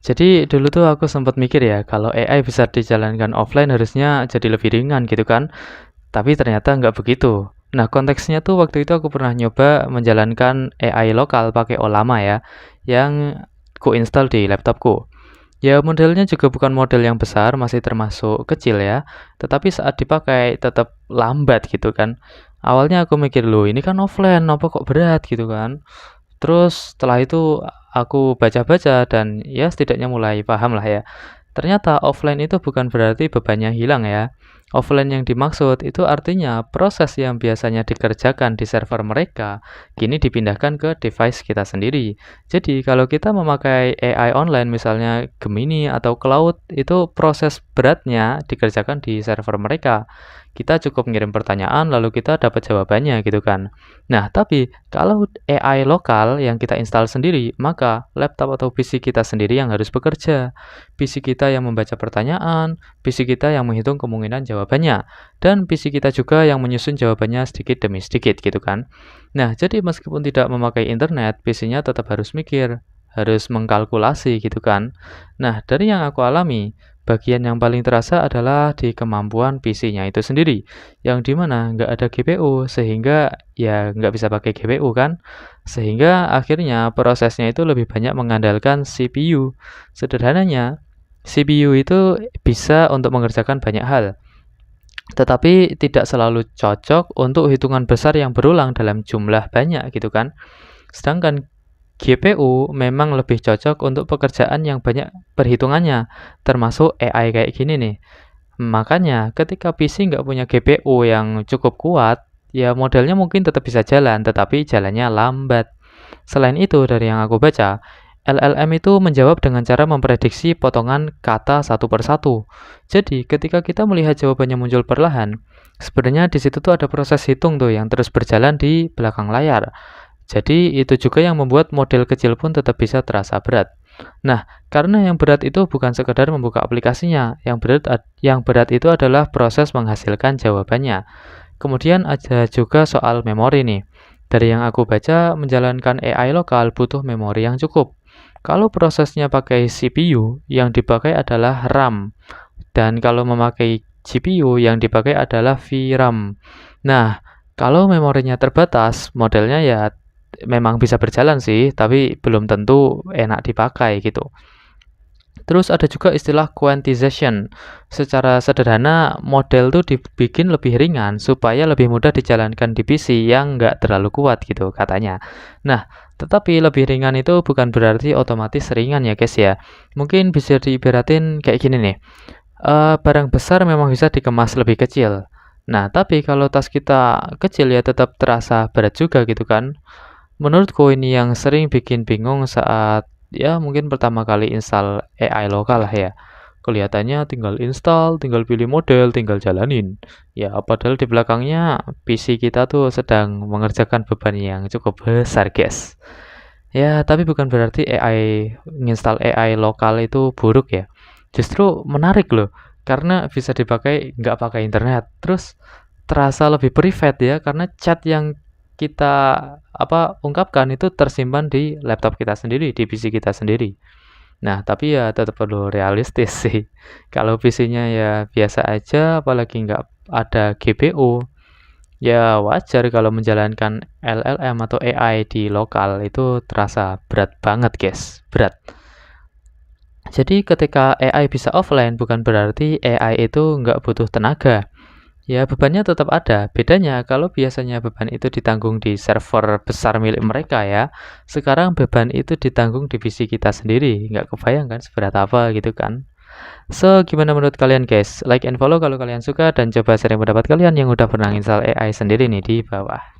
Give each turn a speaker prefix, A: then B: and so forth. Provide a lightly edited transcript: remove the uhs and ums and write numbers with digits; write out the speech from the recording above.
A: Jadi dulu tuh aku sempat mikir ya, kalau AI bisa dijalankan offline harusnya jadi lebih ringan gitu kan. Tapi ternyata nggak begitu. Nah, konteksnya tuh waktu itu aku pernah nyoba menjalankan AI lokal pakai Ollama ya, yang ku install di laptopku. Ya, modelnya juga bukan model yang besar, masih termasuk kecil ya. Tetapi saat dipakai tetap lambat gitu kan. Awalnya aku mikir, loh ini kan offline, apa kok berat gitu kan. Terus setelah itu aku baca-baca dan ya setidaknya mulai paham lah ya. Ternyata offline itu bukan berarti bebannya hilang ya. Offline yang dimaksud itu artinya proses yang biasanya dikerjakan di server mereka kini dipindahkan ke device kita sendiri. Jadi kalau kita memakai AI online misalnya Gemini atau Cloud itu proses beratnya dikerjakan di server mereka. Kita cukup ngirim pertanyaan lalu kita dapat jawabannya gitu kan. Nah, tapi kalau AI lokal yang kita install sendiri, maka laptop atau PC kita sendiri yang harus bekerja. PC kita yang membaca pertanyaan, PC kita yang menghitung kemungkinan jawabannya, dan PC kita juga yang menyusun jawabannya sedikit demi sedikit gitu kan. Nah, jadi meskipun tidak memakai internet, PC-nya tetap harus mikir, harus mengkalkulasi gitu kan. Nah, dari yang aku alami, bagian yang paling terasa adalah di kemampuan PC-nya itu sendiri, yang dimana nggak ada GPU, sehingga ya nggak bisa pakai GPU kan, sehingga akhirnya prosesnya itu lebih banyak mengandalkan CPU. Sederhananya, CPU itu bisa untuk mengerjakan banyak hal, tetapi tidak selalu cocok untuk hitungan besar yang berulang dalam jumlah banyak gitu kan. Sedangkan GPU memang lebih cocok untuk pekerjaan yang banyak perhitungannya, termasuk AI kayak gini nih. Makanya ketika PC nggak punya GPU yang cukup kuat, ya modelnya mungkin tetap bisa jalan, tetapi jalannya lambat. Selain itu, dari yang aku baca, LLM itu menjawab dengan cara memprediksi potongan kata satu per satu. Jadi, ketika kita melihat jawabannya muncul perlahan, sebenarnya di situ tuh ada proses hitung tuh yang terus berjalan di belakang layar. Jadi, itu juga yang membuat model kecil pun tetap bisa terasa berat. Nah, karena yang berat itu bukan sekedar membuka aplikasinya, yang berat itu adalah proses menghasilkan jawabannya. Kemudian ada juga soal memori nih. Dari yang aku baca, menjalankan AI lokal butuh memori yang cukup. Kalau prosesnya pakai CPU, yang dipakai adalah RAM. Dan kalau memakai GPU, yang dipakai adalah VRAM. Nah, kalau memorinya terbatas, modelnya ya memang bisa berjalan sih, tapi belum tentu enak dipakai gitu. Terus ada juga istilah quantization. Secara sederhana, model tuh dibikin lebih ringan supaya lebih mudah dijalankan di PC yang nggak terlalu kuat gitu katanya. Nah, tetapi lebih ringan itu bukan berarti otomatis ringan ya guys ya. Mungkin bisa diibaratin kayak gini nih. Barang besar memang bisa dikemas lebih kecil. Nah, tapi kalau tas kita kecil ya tetap terasa berat juga gitu kan. Menurutku ini yang sering bikin bingung saat ya mungkin pertama kali install AI lokal lah ya. Kelihatannya tinggal install, tinggal pilih model, tinggal jalanin. Ya, padahal di belakangnya PC kita tuh sedang mengerjakan beban yang cukup besar, guys. Ya, tapi bukan berarti nginstal AI lokal itu buruk ya. Justru menarik loh, karena bisa dipakai nggak pakai internet. Terus terasa lebih private ya, karena chat yang kita ungkapkan itu tersimpan di laptop kita sendiri, di PC kita sendiri. Nah, tapi ya tetap perlu realistis sih. Kalau PC-nya ya biasa aja, apalagi nggak ada GPU, ya wajar kalau menjalankan LLM atau AI di lokal itu terasa berat banget, guys. Berat. Jadi ketika AI bisa offline, bukan berarti AI itu nggak butuh tenaga. Ya, bebannya tetap ada. Bedanya kalau biasanya beban itu ditanggung di server besar milik mereka ya. Sekarang beban itu ditanggung di PC kita sendiri. Nggak kebayang kan seberat apa gitu kan. So, gimana menurut kalian guys? Like and follow kalau kalian suka dan coba sharing pendapat kalian yang udah pernah install AI sendiri nih di bawah.